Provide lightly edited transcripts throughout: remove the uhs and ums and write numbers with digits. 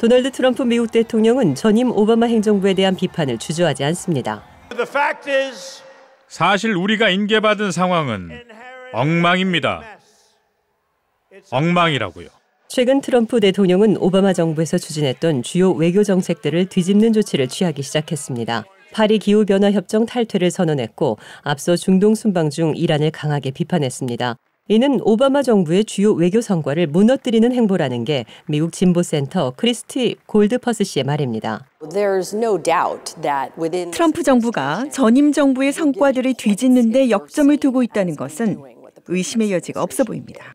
도널드 트럼프 미국 대통령은 전임 오바마 행정부에 대한 비판을 주저하지 않습니다. 사실 우리가 인계받은 상황은 엉망입니다. 엉망이라고요. 최근 트럼프 대통령은 오바마 정부에서 추진했던 주요 외교 정책들을 뒤집는 조치를 취하기 시작했습니다. 파리 기후변화 협정 탈퇴를 선언했고 앞서 중동 순방 중 이란을 강하게 비판했습니다. 이는 오바마 정부의 주요 외교 성과를 무너뜨리는 행보라는 게 미국 진보센터 크리스티 골드퍼스 씨의 말입니다. 트럼프 정부가 전임 정부의 성과들을 뒤집는 데 역점을 두고 있다는 것은 의심의 여지가 없어 보입니다.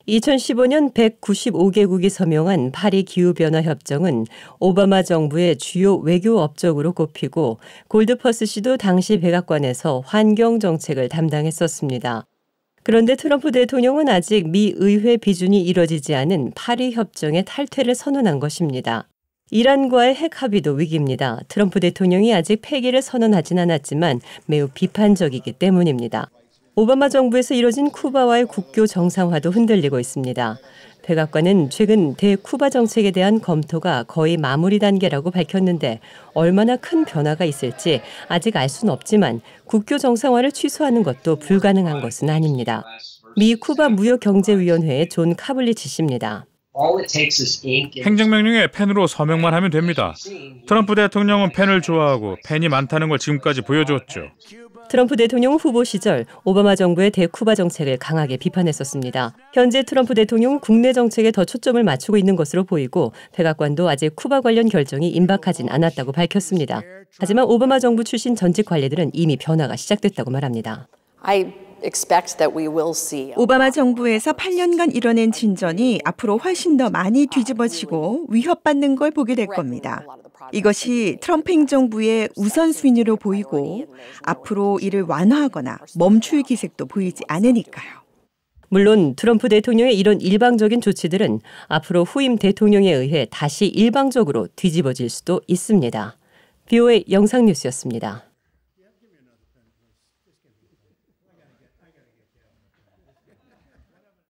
2015년 195개국이 서명한 파리 기후변화 협정은 오바마 정부의 주요 외교 업적으로 꼽히고 골드퍼스 씨도 당시 백악관에서 환경 정책을 담당했었습니다. 그런데 트럼프 대통령은 아직 미 의회 비준이 이뤄지지 않은 파리 협정의 탈퇴를 선언한 것입니다. 이란과의 핵 합의도 위기입니다. 트럼프 대통령이 아직 폐기를 선언하진 않았지만 매우 비판적이기 때문입니다. 오바마 정부에서 이뤄진 쿠바와의 국교 정상화도 흔들리고 있습니다. 백악관은 최근 대쿠바 정책에 대한 검토가 거의 마무리 단계라고 밝혔는데 얼마나 큰 변화가 있을지 아직 알 수는 없지만 국교 정상화를 취소하는 것도 불가능한 것은 아닙니다. 미 쿠바 무역경제위원회의 존 카블리치 씨입니다. 행정명령에 펜으로 서명만 하면 됩니다. 트럼프 대통령은 펜을 좋아하고 펜이 많다는 걸 지금까지 보여줬죠. 트럼프 대통령 후보 시절 오바마 정부의 대쿠바 정책을 강하게 비판했었습니다. 현재 트럼프 대통령은 국내 정책에 더 초점을 맞추고 있는 것으로 보이고 백악관도 아직 쿠바 관련 결정이 임박하진 않았다고 밝혔습니다. 하지만 오바마 정부 출신 전직 관리들은 이미 변화가 시작됐다고 말합니다. 오바마 정부에서 8년간 이뤄낸 진전이 앞으로 훨씬 더 많이 뒤집어지고 위협받는 걸 보게 될 겁니다. 이것이 트럼프 행정부의 우선순위로 보이고 앞으로 이를 완화하거나 멈출 기색도 보이지 않으니까요. 물론 트럼프 대통령의 이런 일방적인 조치들은 앞으로 후임 대통령에 의해 다시 일방적으로 뒤집어질 수도 있습니다. VOA 영상뉴스였습니다.